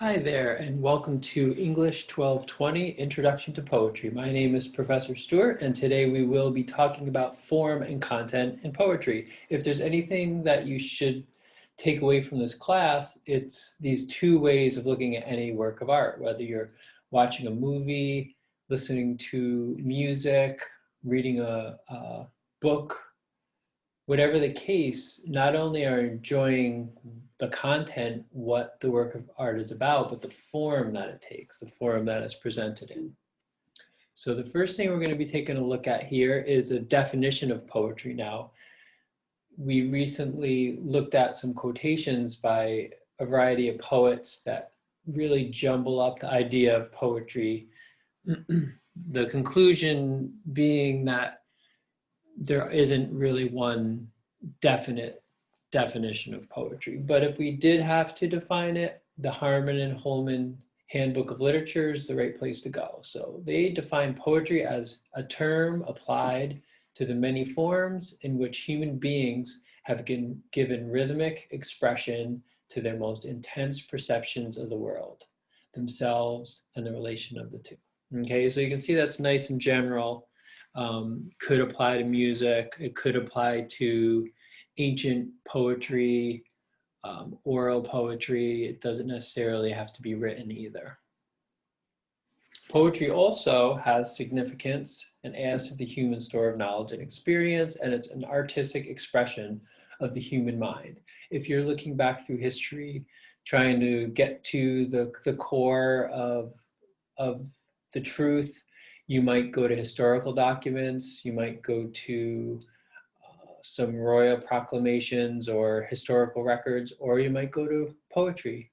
Hi there, and welcome to English 1220 Introduction to Poetry. My name is Professor Stewart, and today we will be talking about form and content in poetry. If there's anything that you should take away from this class, it's these two ways of looking at any work of art, whether you're watching a movie, listening to music, reading a book, whatever the case, not only are enjoying the content, what the work of art is about, but the form that it takes, the form that it's presented in. So the first thing we're going to be taking a look at here is a definition of poetry now. We recently looked at some quotations by a variety of poets that really jumble up the idea of poetry. The conclusion being that there isn't really one definite definition of poetry. But if we did have to define it, the Harman and Holman Handbook of Literature is the right place to go. So they define poetry as a term applied to the many forms in which human beings have given rhythmic expression to their most intense perceptions of the world, themselves, and the relation of the two. Okay, so you can see that's nice and general. Could apply to music, it could apply to ancient poetry, oral poetry. It doesn't necessarily have to be written either. Poetry also has significance and adds to the human store of knowledge and experience, and it's an artistic expression of the human mind. If you're looking back through history, trying to get to the core of the truth, you might go to historical documents, you might go to some royal proclamations or historical records, or you might go to poetry.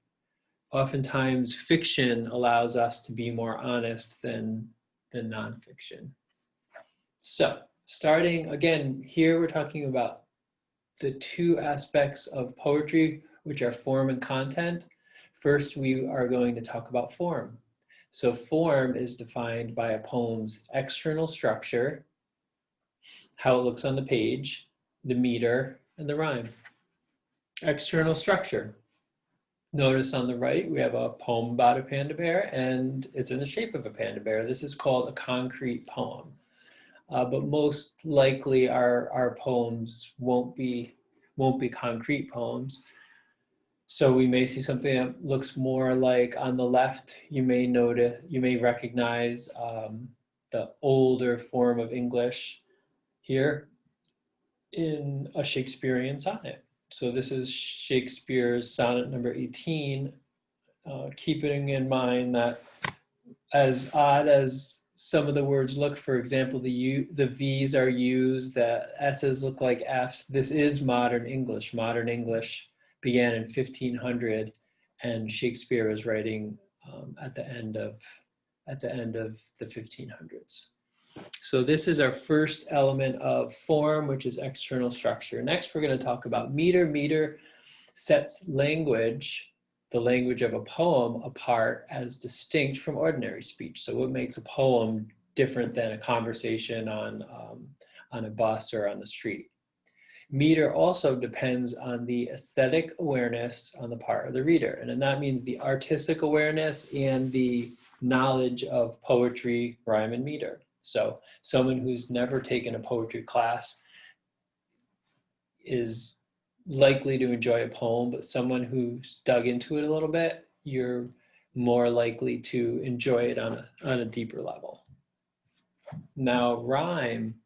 Oftentimes, fiction allows us to be more honest than nonfiction. So, starting again, here we're talking about the two aspects of poetry, which are form and content. First, we are going to talk about form. So form is defined by a poem's external structure, how it looks on the page, the meter, and the rhyme. External structure. Notice on the right, we have a poem about a panda bear, and it's in the shape of a panda bear. This is called a concrete poem. But most likely our poems won't be concrete poems. So we may see something that looks more like on the left, you may recognize the older form of English here in a Shakespearean sonnet. So this is Shakespeare's sonnet number 18, keeping in mind that as odd as some of the words look, for example, the V's are U's, the S's look like F's. This is modern English. Modern English began in 1500, and Shakespeare was writing at the end of the 1500s. So this is our first element of form, which is external structure. Next, we're going to talk about meter. Meter sets language, the language of a poem, apart as distinct from ordinary speech. So what makes a poem different than a conversation on a bus or on the street? Meter also depends on the aesthetic awareness on the part of the reader. And that means the artistic awareness and the knowledge of poetry, rhyme, and meter. So someone who's never taken a poetry class is likely to enjoy a poem, but someone who's dug into it a little bit, you're more likely to enjoy it on a deeper level. Now, rhyme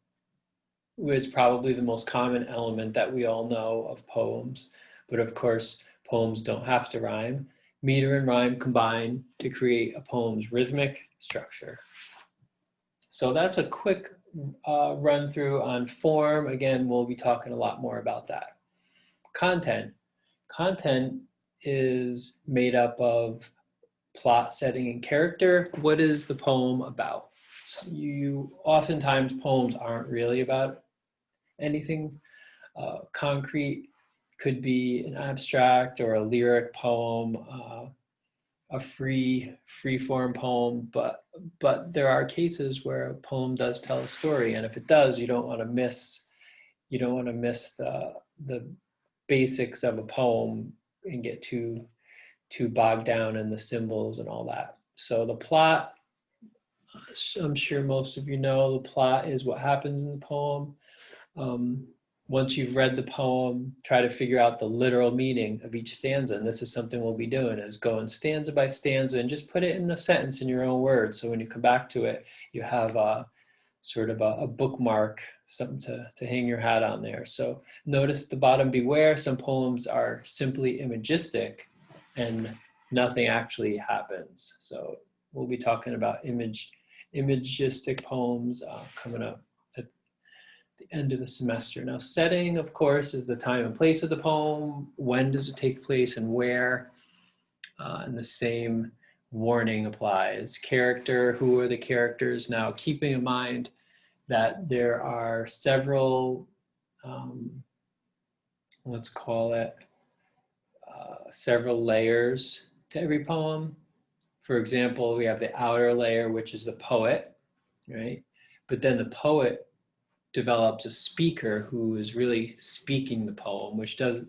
is probably the most common element that we all know of poems, but of course, poems don't have to rhyme. Meter and rhyme combine to create a poem's rhythmic structure. So that's a quick run through on form. Again, we'll be talking a lot more about that. Content. Content is made up of plot, setting, and character. What is the poem about? Oftentimes poems aren't really about anything concrete. Could be an abstract or a lyric poem, a free form poem, but there are cases where a poem does tell a story, and if it does, you don't want to miss the basics of a poem and get too too bogged down in the symbols and all that. So the plot, I'm sure most of you know, the plot is what happens in the poem. Once you've read the poem, try to figure out the literal meaning of each stanza. And this is something we'll be doing, is going stanza by stanza and just put it in a sentence in your own words. So when you come back to it, you have a sort of a bookmark, something to hang your hat on there. So notice at the bottom, beware, some poems are simply imagistic and nothing actually happens. So we'll be talking about imagistic poems coming up at the end of the semester. Now, setting, of course, is the time and place of the poem. When does it take place and where? And the same warning applies. Character, who are the characters? Now, keeping in mind that there are several, let's call it, several layers to every poem. For example, we have the outer layer, which is the poet, right? But then the poet develops a speaker who is really speaking the poem, which can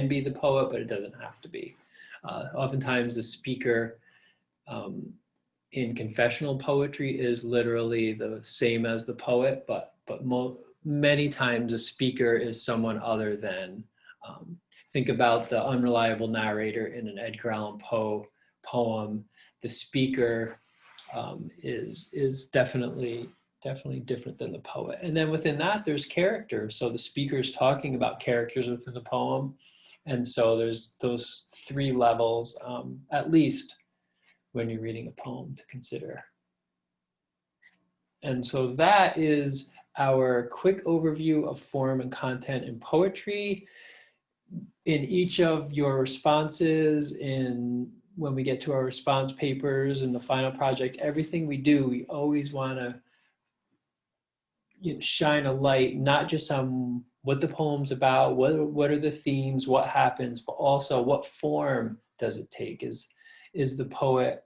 be the poet, but it doesn't have to be. Oftentimes the speaker in confessional poetry is literally the same as the poet, but many times a speaker is someone other than. Think about the unreliable narrator in an Edgar Allan Poe poem. The speaker is definitely different than the poet. And then within that, there's characters. So the speaker is talking about characters within the poem. And so there's those three levels, at least, when you're reading a poem to consider. And so that is our quick overview of form and content in poetry. In each of your responses, when we get to our response papers and the final project, everything we do, we always want to shine a light, not just on what the poem's about, what are the themes, what happens, but also what form does it take? Is the poet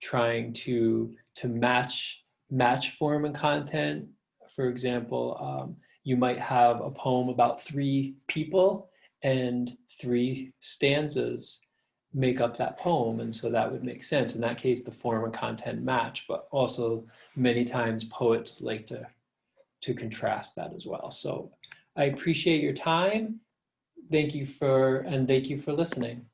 trying to match form and content? For example, you might have a poem about 3 people and 3 stanzas make up that poem, and so that would make sense. In that case, the form and content match, but also many times poets like to contrast that as well. So I appreciate your time. Thank you for listening.